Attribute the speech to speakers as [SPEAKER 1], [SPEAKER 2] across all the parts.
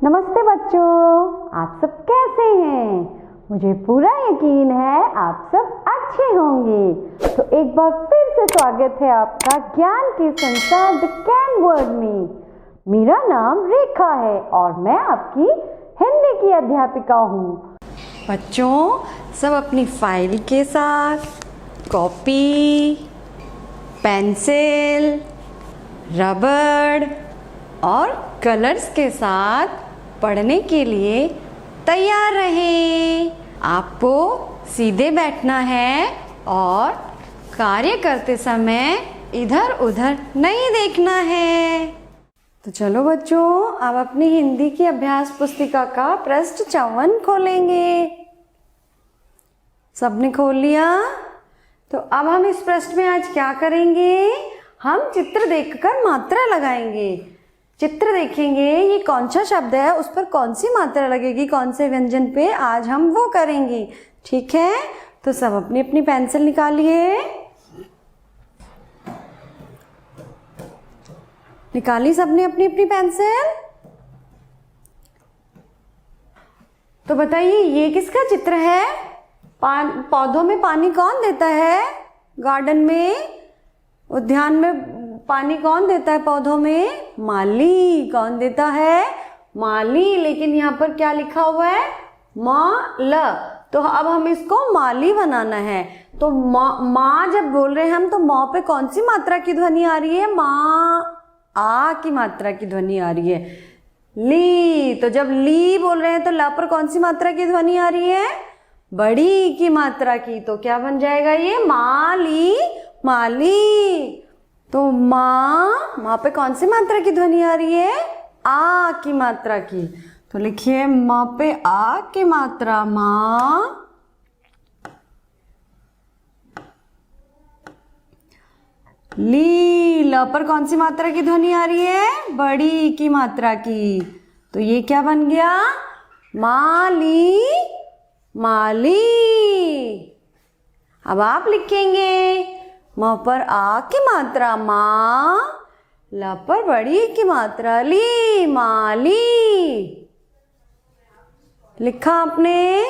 [SPEAKER 1] नमस्ते बच्चों, आप सब कैसे हैं? मुझे पूरा यकीन है आप सब अच्छे होंगे। तो एक बार फिर से स्वागत है आपका ज्ञान के संसार द कैन वर्ल्ड में। मेरा नाम रेखा है और मैं आपकी हिंदी की अध्यापिका हूँ। बच्चों, सब अपनी फाइल के साथ कॉपी, पेंसिल, रबड़ और कलर्स के साथ पढ़ने के लिए तैयार रहें। आपको सीधे बैठना है और कार्य करते समय इधर उधर नहीं देखना है। तो चलो बच्चों, अब अपनी हिंदी की अभ्यास पुस्तिका का पृष्ठ 54 खोलेंगे। सबने खोल लिया? तो अब हम इस पृष्ठ में आज क्या करेंगे? हम चित्र देखकर मात्रा लगाएंगे। चित्र देखेंगे ये कौन सा शब्द है, उस पर कौन सी मात्रा लगेगी, कौन से व्यंजन पे, आज हम वो करेंगे। ठीक है? तो सब अपनी अपनी पेंसिल निकालिए। निकाली सबने अपनी अपनी पेंसिल? तो बताइए ये किसका चित्र है? पौधों में पानी कौन देता है? गार्डन में, उद्यान में पानी कौन देता है पौधों में? माली। कौन देता है? माली। लेकिन यहाँ पर क्या लिखा हुआ है? माल। तो अब हम इसको माली बनाना है। तो माँ जब बोल रहे हैं हम, तो माँ पे कौन सी मात्रा की ध्वनि आ रही है? माँ। आ की मात्रा की ध्वनि आ रही है। ली। तो जब ली बोल रहे हैं तो ला पर कौन सी मात्रा की ध्वनि आ रही है? बड़ी की मात्रा की। तो क्या बन जाएगा ये? माली, माली। तो माँ पे कौन सी मात्रा की ध्वनि आ रही है? आ की मात्रा की। तो लिखिए माँ पे आ की मात्रा, माँ। ली। ल पर कौन सी मात्रा की ध्वनि आ रही है? बड़ी की मात्रा की। तो ये क्या बन गया? माली, माली। अब आप लिखेंगे म पर आ की मात्रा माँ, ल पर बड़ी की मात्रा ली, माली। लिखा आपने?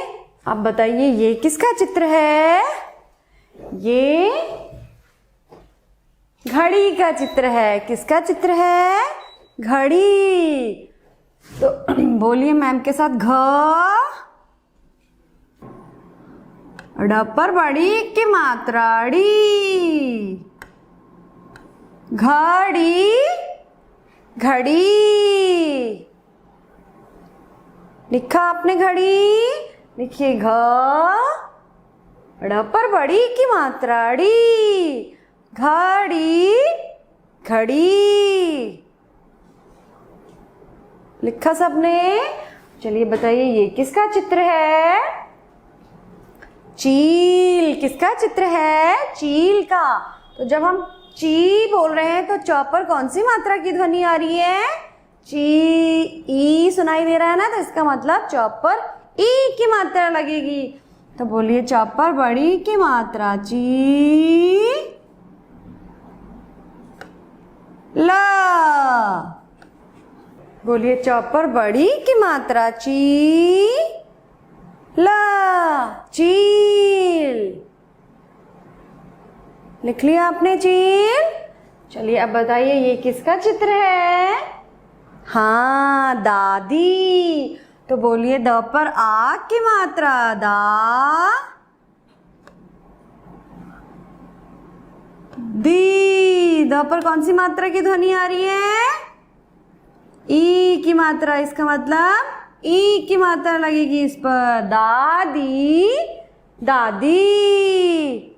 [SPEAKER 1] अब बताइए ये किसका चित्र है? ये घड़ी का चित्र है। किसका चित्र है? घड़ी। तो बोलिए मैम के साथ, घ ड पर बड़ी की मात्रा ड़ी, घड़ी, घड़ी। लिखा आपने घड़ी? लिखिए घ ड पर बड़ी की मात्रा ड़ी, घड़ी, घड़ी। लिखा सबने? चलिए बताइए ये किसका चित्र है? चील। किसका चित्र है? चील का। तो जब हम ची बोल रहे हैं तो च पर कौन सी मात्रा की ध्वनि आ रही है? ची। ई सुनाई दे रहा है ना, तो इसका मतलब च पर ई की मात्रा लगेगी। तो बोलिए च पर बड़ी की मात्रा ची, ला। बोलिए च पर बड़ी की मात्रा ची, ला, चील। लिख लिया आपने चील? चलिए अब बताइए ये किसका चित्र है? हाँ, दादी। तो बोलिए द पर आ की मात्रा दा, दी। द पर कौन सी मात्रा की ध्वनि आ रही है? ई की मात्रा। इसका मतलब ई की मात्रा लगेगी इस पर। दादी, दादी।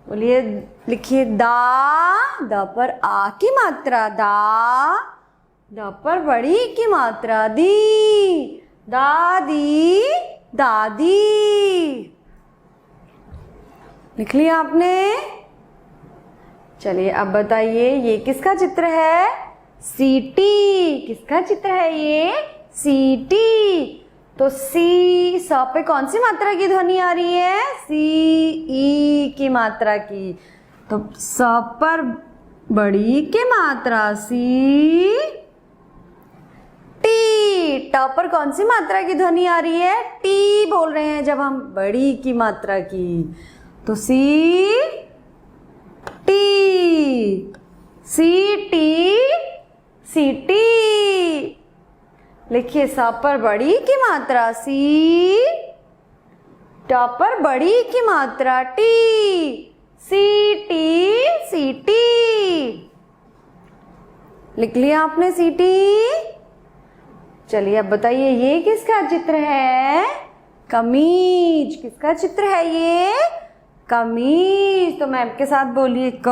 [SPEAKER 1] बोलिए, लिखिए दा। द पर आ की मात्रा दा, द पर बड़ी की मात्रा दी, दादी, दादी। लिख लिया आपने? चलिए अब बताइए ये किसका चित्र है? सीटी। किसका चित्र है ये? सीटी। तो सी, स पे कौन सी मात्रा की ध्वनि आ रही है? सी, ई की मात्रा की। तो स पर बड़ी की मात्रा सी, टी। ट पर कौन सी मात्रा की ध्वनि आ रही है? टी बोल रहे हैं जब हम बड़ी की मात्रा की, तो सी टी, सी टी, सी टी। लिखिए स पर बड़ी की मात्रा सी, ट पर बड़ी की मात्रा टी, सी टी, सी टी। लिख लिया आपने सी टी? चलिए अब बताइए ये किसका चित्र है? कमीज। किसका चित्र है ये? कमीज। तो मैम के साथ बोलिए क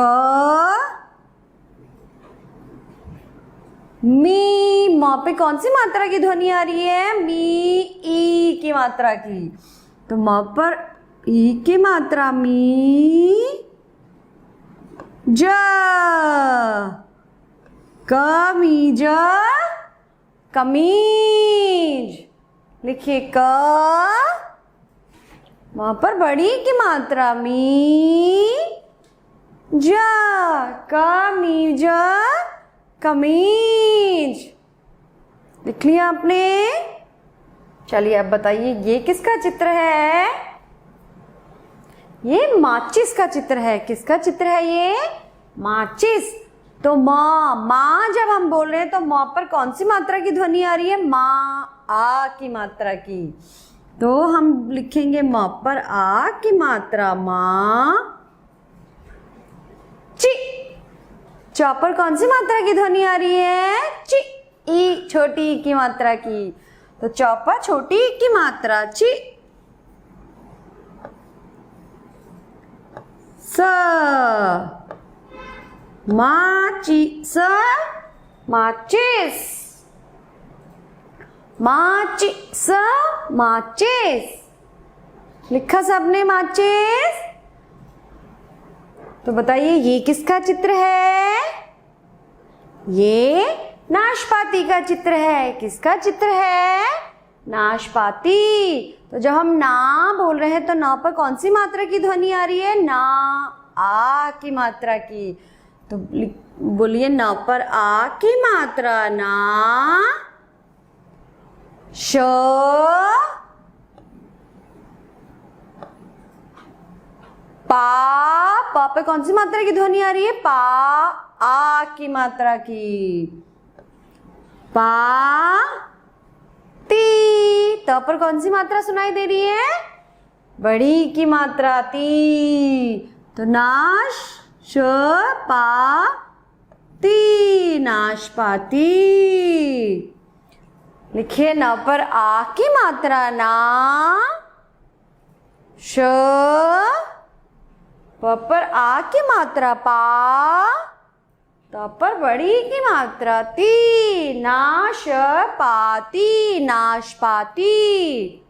[SPEAKER 1] मी। म पे कौन सी मात्रा की ध्वनि आ रही है? मी, ई की मात्रा की। तो म पर ई की मात्रा मी, ज, कमीज, कमीज। लिखिए क, वहां पर बड़ी की मात्रा मी, ज, कमीज, कमीज। लिख लिया आपने? चलिए अब बताइए ये किसका चित्र है? ये माचिस का चित्र है। किसका चित्र है ये? माचिस। तो माँ जब हम बोल रहे हैं तो माँ पर कौन सी मात्रा की ध्वनि आ रही है? माँ, आ की मात्रा की। तो हम लिखेंगे माँ पर आ की मात्रा माँ, ची। च पर कौन सी मात्रा की ध्वनि आ रही है? ची, ई, छोटी ई की मात्रा की। तो च पर छोटी ई की मात्रा ची, स, माचिस, माचिस, माचिस, माचिस। लिखा सबने माचिस? तो बताइए ये किसका चित्र है? ये नाशपाती का चित्र है। किसका चित्र है? नाशपाती। तो जब हम ना बोल रहे हैं तो ना पर कौन सी मात्रा की ध्वनि आ रही है? ना, आ की मात्रा की। तो बोलिए ना पर आ की मात्रा ना, श, पा पे कौन सी मात्रा की ध्वनि आ रही है? पा, आ की मात्रा की। पा, ती। त पर कौन सी मात्रा सुनाई दे रही है? बड़ी की मात्रा ती। तो नाश, श, पा, ती, नाशपाती। लिखिए न पर आ की मात्रा ना, श, प पर आ की मात्रा पा, त पर बड़ी की मात्रा ती, नाशपाती, नाशपाती।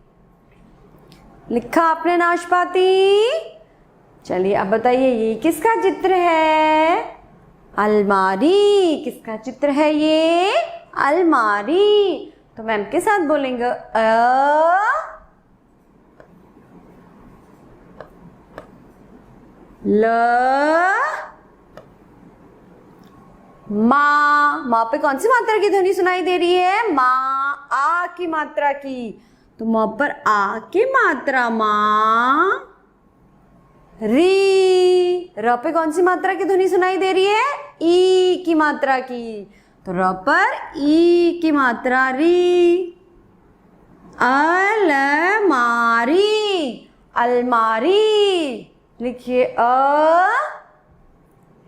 [SPEAKER 1] लिखा आपने नाशपाती? चलिए अब बताइए ये किसका चित्र है? अलमारी। किसका चित्र है ये? अलमारी। तो मैम के साथ बोलेंगे ल, माँ पे कौन सी मात्रा की ध्वनि सुनाई दे रही है? माँ, आ की मात्रा की। तो माँ पर आ की मात्रा माँ, री। र पे कौन सी मात्रा की ध्वनि सुनाई दे रही है? ई की मात्रा की। तो र पर ई की मात्रा री। अलमारी, अलमारी। लिखिए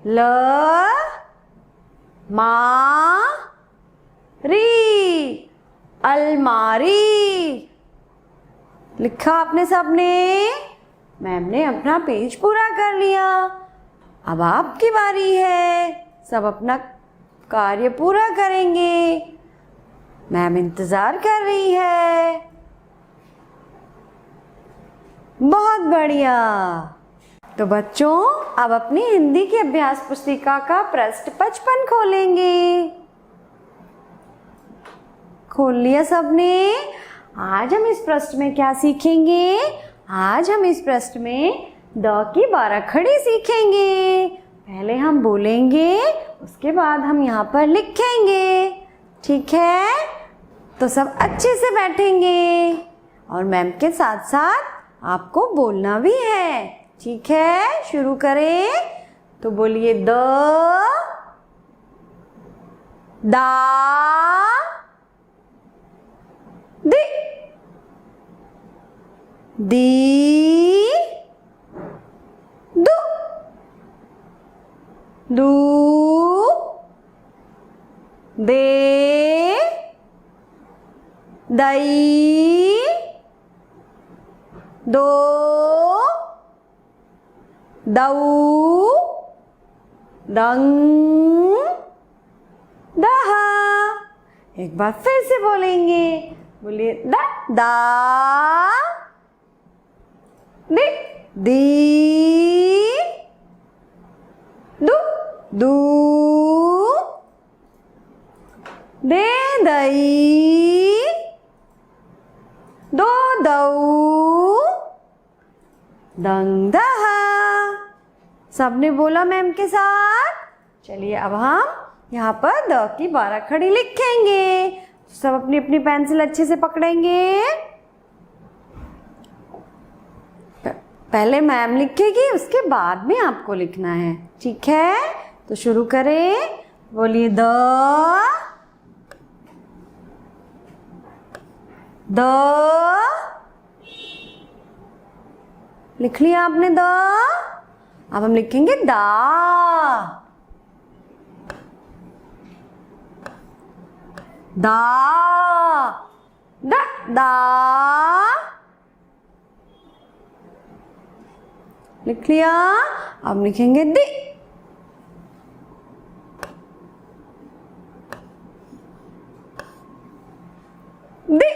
[SPEAKER 1] ल, मा, री, अलमारी। लिखा आपने सबने? मैम ने अपना पेज पूरा कर लिया। अब आपकी बारी है। सब अपना कार्य पूरा करेंगे। मैम इंतजार कर रही है। बहुत बढ़िया। तो बच्चों अब अपनी हिंदी की अभ्यास पुस्तिका का पृष्ठ 55 खोलेंगे। खोल लिया सबने? आज हम इस पृष्ठ में क्या सीखेंगे? आज हम इस पृष्ठ में द की 12 खड़ी सीखेंगे। पहले हम बोलेंगे, उसके बाद हम यहाँ पर लिखेंगे। ठीक है? तो सब अच्छे से बैठेंगे और मैम के साथ साथ आपको बोलना भी है। ठीक है, शुरू करें। तो बोलिए द, दा, दि, दी, दु, दू, दे, दई, दो, दऊ, दंग, दहा। एक बार फिर से बोलेंगे। बोलिए द, दा, दि, दी, दु, दू, दे, दई, दो, दऊ, दंग, दहा। सबने बोला मैम के साथ। चलिए अब हम यहाँ पर द की 12 खड़ी लिखेंगे। सब अपनी अपनी पेंसिल अच्छे से पकड़ेंगे। पहले मैम लिखेगी, उसके बाद में आपको लिखना है। ठीक है, तो शुरू करें। बोलिए द, लिख लिया आपने द। अब हम लिखेंगे दा, दा, दा, दा, लिख लिया। अब लिखेंगे दि, दि,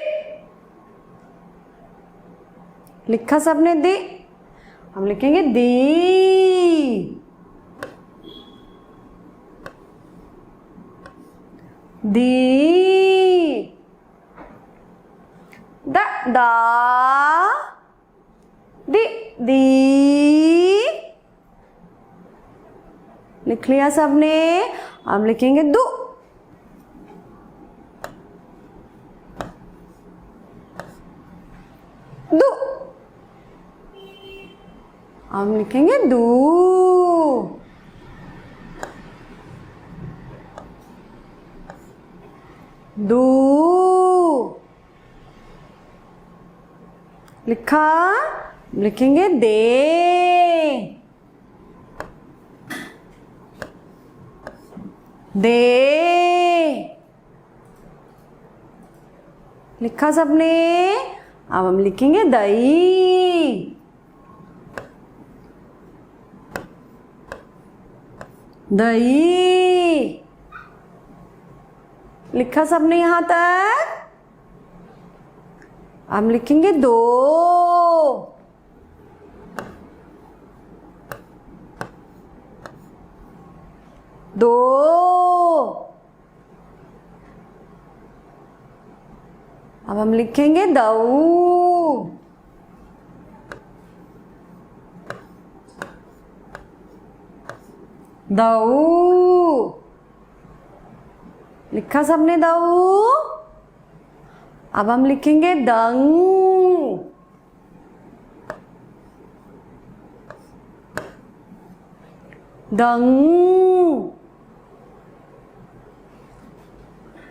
[SPEAKER 1] लिखा सबने दि। हम लिखेंगे दी, दी, दा, दा, दी, दी, लिख लिया सबने। हम लिखेंगे दु, दु, हम लिखेंगे दू, दू, लिखा। लिखेंगे दे, दे, लिखा सबने। अब हम लिखेंगे दई, दही, लिखा सबने यहां तक। हम लिखेंगे दो, दो, अब हम लिखेंगे दऊ, दऊ, लिखा सबने दऊ। अब हम लिखेंगे दंग, दंग,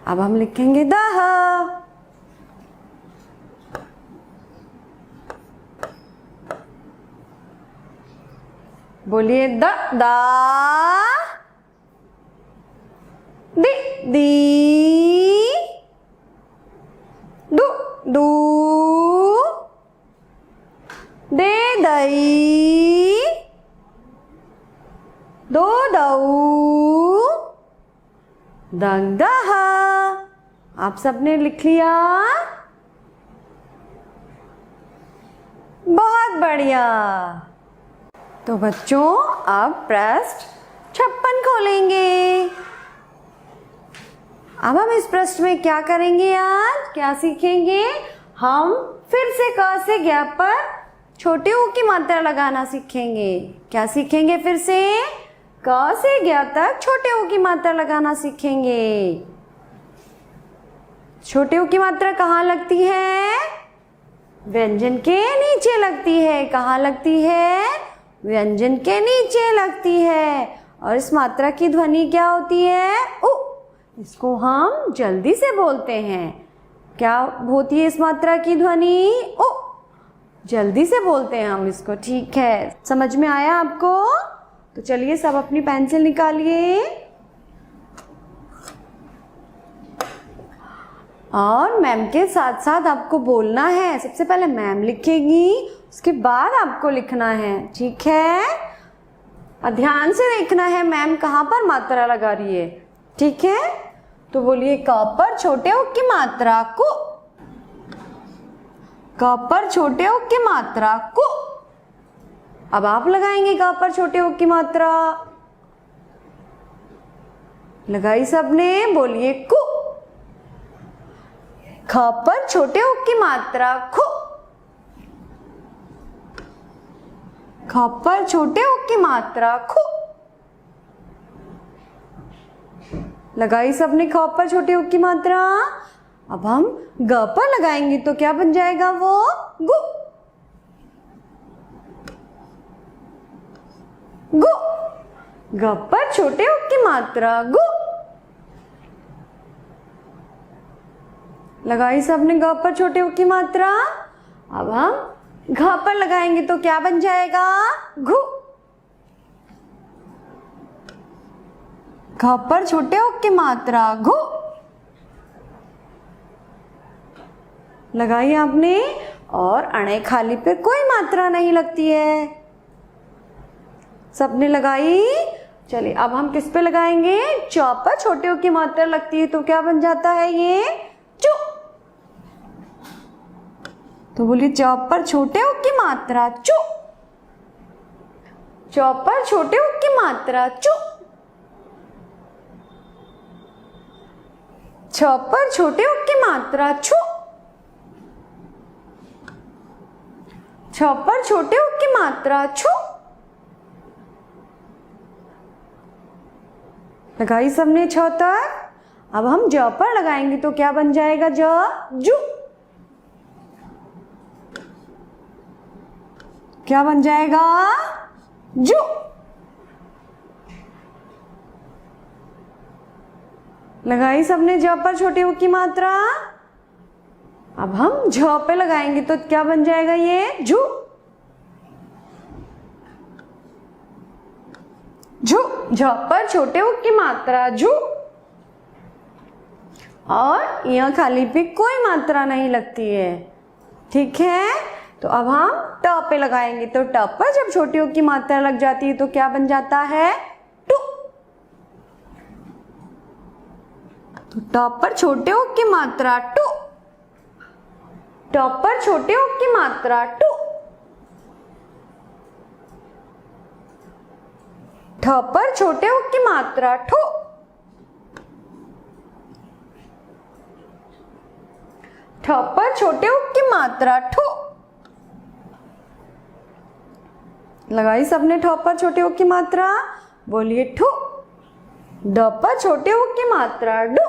[SPEAKER 1] अब हम लिखेंगे दह, बोलिए द, दा, दि, दी, दु, दू, दे, दई, दो, दऊ, दंग, दहा। आप सबने लिख लिया? बहुत बढ़िया। तो बच्चों अब पृष्ठ 56 खोलेंगे। अब हम इस पृष्ठ में क्या करेंगे? आज क्या सीखेंगे? हम फिर से क से ज्ञ पर छोटे ऊ की मात्रा लगाना सीखेंगे। क्या सीखेंगे? फिर से क से ज्ञ तक छोटे ऊ की मात्रा लगाना सीखेंगे। छोटे ऊ की मात्रा कहाँ लगती है? व्यंजन के नीचे लगती है। कहाँ लगती है? व्यंजन के नीचे लगती है। और इस मात्रा की ध्वनि क्या होती है? उ। इसको हम जल्दी से बोलते हैं। क्या होती है इस मात्रा की ध्वनि? उ। जल्दी से बोलते हैं हम इसको। ठीक है, समझ में आया आपको? तो चलिए सब अपनी पेंसिल निकालिए और मैम के साथ साथ आपको बोलना है। सबसे पहले मैम लिखेगी, उसके बाद आपको लिखना है। ठीक है, और ध्यान से देखना है मैम कहाँ पर मात्रा लगा रही है। ठीक है, तो बोलिए क पर छोटे ऊ की मात्रा को। क पर छोटे ऊ की मात्रा को। अब आप लगाएंगे क पर छोटे ऊ की मात्रा। लगाई सबने? बोलिए कु। ख पर छोटे ऊ की मात्रा खु। ख पर छोटे ऊ की मात्रा खु। लगाई सबने ख पर छोटे ऊ की मात्रा। अब हम ग पर लगाएंगे तो क्या बन जाएगा वो? गु। गु। ग पर छोटे ऊ की मात्रा गु। लगाई सबने ग पर छोटे ऊ की मात्रा। अब हम घ पर लगाएंगे तो क्या बन जाएगा? घु। घ पर छोटे ऊ की मात्रा घु। लगाई आपने? और अणे खाली पे कोई मात्रा नहीं लगती है। सबने लगाई? चलिए अब हम किस पे लगाएंगे? च पर छोटे ऊ की मात्रा लगती है तो क्या बन जाता है ये? चु। तो बोलिए च पर छोटे ऊ की मात्रा चु। च पर छोटे ऊ की मात्रा चु। छ पर छोटे ऊ की मात्रा छु। छ पर छोटे ऊ की मात्रा छु। लगाई सबने छ तक। अब हम ज पर लगाएंगे तो क्या बन जाएगा? ज जू। क्या बन जाएगा? जू। लगाई सबने ज पर छोटे ऊ की मात्रा। अब हम झ पे लगाएंगे तो क्या बन जाएगा ये? झू। झू। झ पर छोटे ऊ की मात्रा झू। और यहाँ खाली पे कोई मात्रा नहीं लगती है। ठीक है, तो अब हम ट पे लगाएंगे तो ट पर जब छोटे ऊ की मात्रा लग जाती है तो क्या बन जाता है? टू। तो ट पर छोटे ऊ की मात्रा टू। ट पर छोटे ऊ की मात्रा टू। ठ पर छोटे ऊ की मात्रा ठू। ठ पर छोटे ऊ की मात्रा ठू। लगाई सबने ठ पर छोटे ऊ की मात्रा। बोलिए ठू। ड पर छोटे ऊ की मात्रा डू।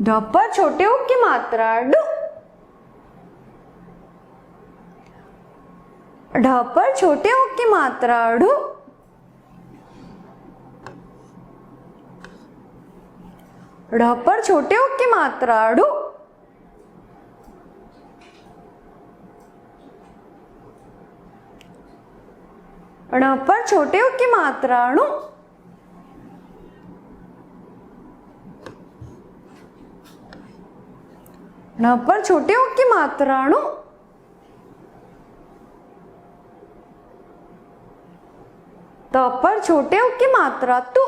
[SPEAKER 1] ढ पर छोटे ऊ की मात्रा डू। ढ पर छोटे ऊ की मात्रा ढू। ढ पर छोटे ऊ की मात्रा ढू। ण पर छोटे ऊ की मात्रा णु। ण पर छोटे ऊ की मात्रा णु। त पर छोटे ऊ की मात्रा तु।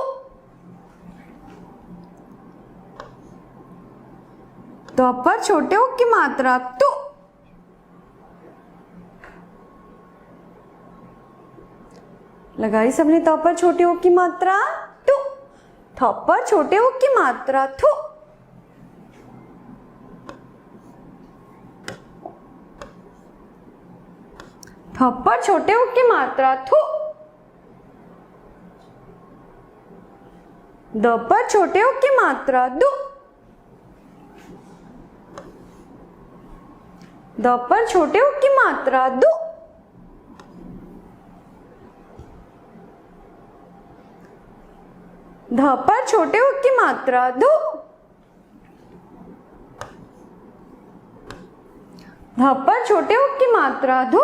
[SPEAKER 1] त पर छोटे ऊ की मात्रा तु। लगाई सबने त पर छोटे ऊ की मात्रा तु। थ पर छोटे ऊ की मात्रा थु। थ पर छोटे ऊ की मात्रा थु। द पर छोटे उ की मात्रा दु। द पर छोटे उ की मात्रा दु। ध पर छोटे उ की मात्रा धु। ध पर छोटे उ की मात्रा धु।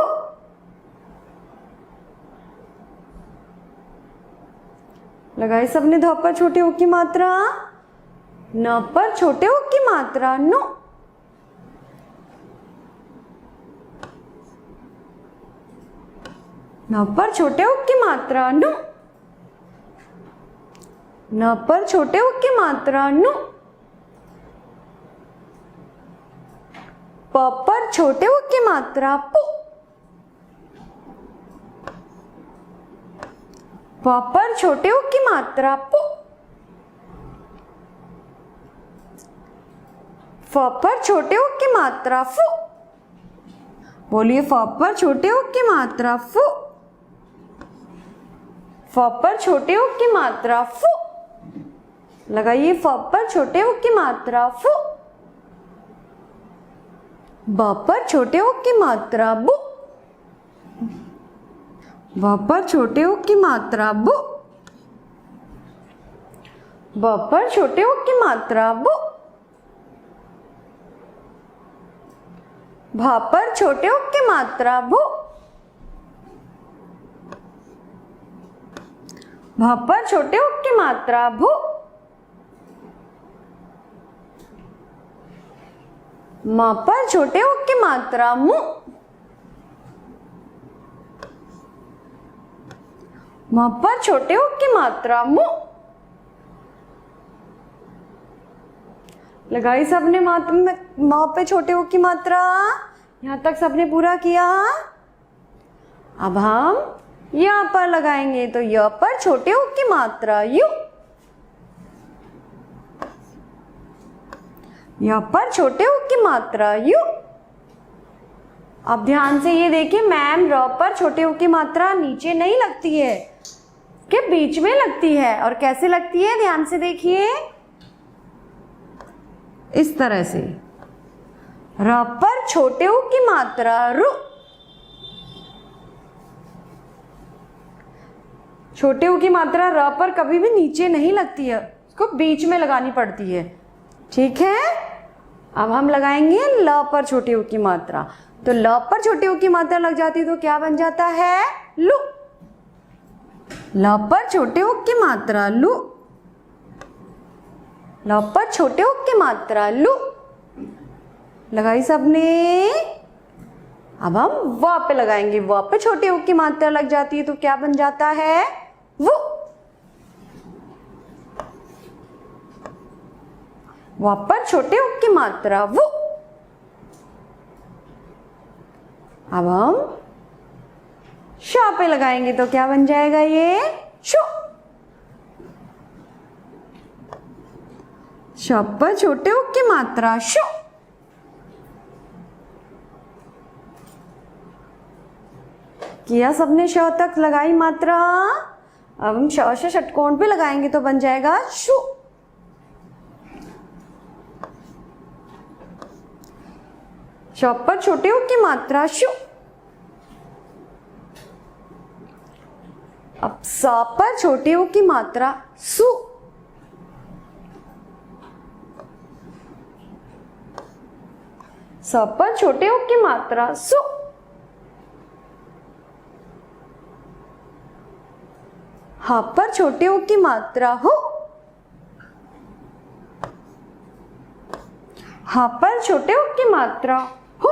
[SPEAKER 1] लगाई सबने ध पर छोटे उ की मात्रा। न पर छोटे उ की मात्रा नु। न पर छोटे उ की मात्रा नु। न पर छोटे उ की मात्रा नु। प पर छोटे उ की मात्रा पु। प पर छोटे उ की मात्रा पु। फ पर छोटे उ की मात्रा फु। बोलिए फ पर छोटे उ की मात्रा फु। फ पर छोटे उ की मात्रा फु। लगाइए फ पर छोटे उ की मात्रा फु। ब पर छोटे उ की मात्रा बु। ब पर छोटे उ की मात्रा बु। ब पर छोटे उ की मात्रा बु। भ पर छोटे उ की मात्रा भु। भ पर छोटे उ की मात्रा भु। म पर छोटे उ की मात्रा मु। म पर छोटे उ की मात्रा मु। लगाई सबने म पे छोटे उ की मात्रा। यहां तक सबने पूरा किया। अब हम य पर लगाएंगे तो य पर छोटे उ की मात्रा यु। य पर छोटे उ की मात्रा यु। अब ध्यान से ये देखिए, मैम र पर छोटे उ की मात्रा नीचे नहीं लगती है, के बीच में लगती है। और कैसे लगती है, ध्यान से देखिए, इस तरह से। र पर छोटे उ की मात्रा रु। छोटे उ की मात्रा र पर कभी भी नीचे नहीं लगती है, उसको बीच में लगानी पड़ती है। ठीक है। अब हम लगाएंगे ल पर छोटे उ की मात्रा। तो ल पर छोटे उ की मात्रा लग जाती है तो क्या बन जाता है, लु। ल पर छोटे उ की मात्रा लु। ल पर छोटे उ की मात्रा लु। लगाई सबने। अब हम व पे लगाएंगे। व पे छोटे उ की मात्रा लग जाती है तो क्या बन जाता है, वो। व पर छोटे उ की मात्रा वो। अब हम श पे लगाएंगे तो क्या बन जाएगा, ये शो। श पर छोटे उ की मात्रा शो। किया सबने श तक लगाई मात्रा। अब हम श से षटकोण पे लगाएंगे तो बन जाएगा शु। श पर छोटे उ की मात्रा शु। अब स पर छोटे उ की मात्रा सु। स पर छोटे उ की मात्रा सु। ह पर छोटे उ की मात्रा हु। ह पर छोटे उ की मात्रा हु।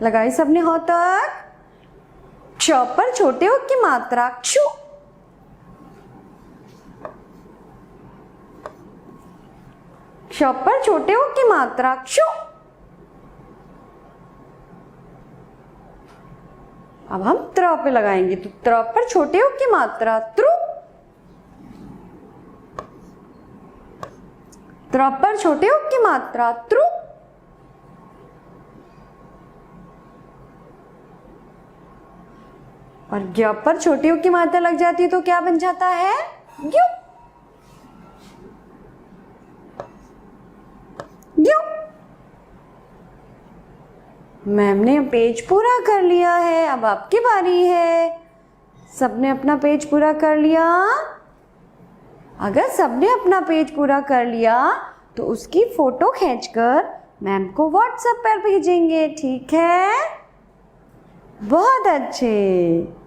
[SPEAKER 1] लगाई सबने हो तक। क्ष पर छोटे उ की मात्रा क्षु। क्ष पर छोटे उ की मात्रा क्षु। अब हम त्र पे लगाएंगे तो त्र पर छोटे उ की मात्रा त्रु। त्र पर छोटे उ की मात्रा त्रु। और ज्ञ पर छोटी ऊ की मात्रा लग जाती है तो क्या बन जाता है? ग्यू। ग्यू। मैम ने पेज पूरा कर लिया है, अब आपकी बारी है। सबने अपना पेज पूरा कर लिया? अगर सबने अपना पेज पूरा कर लिया तो उसकी फोटो खींचकर मैम को व्हाट्सएप पर भेजेंगे, ठीक है? बहुत अच्छे।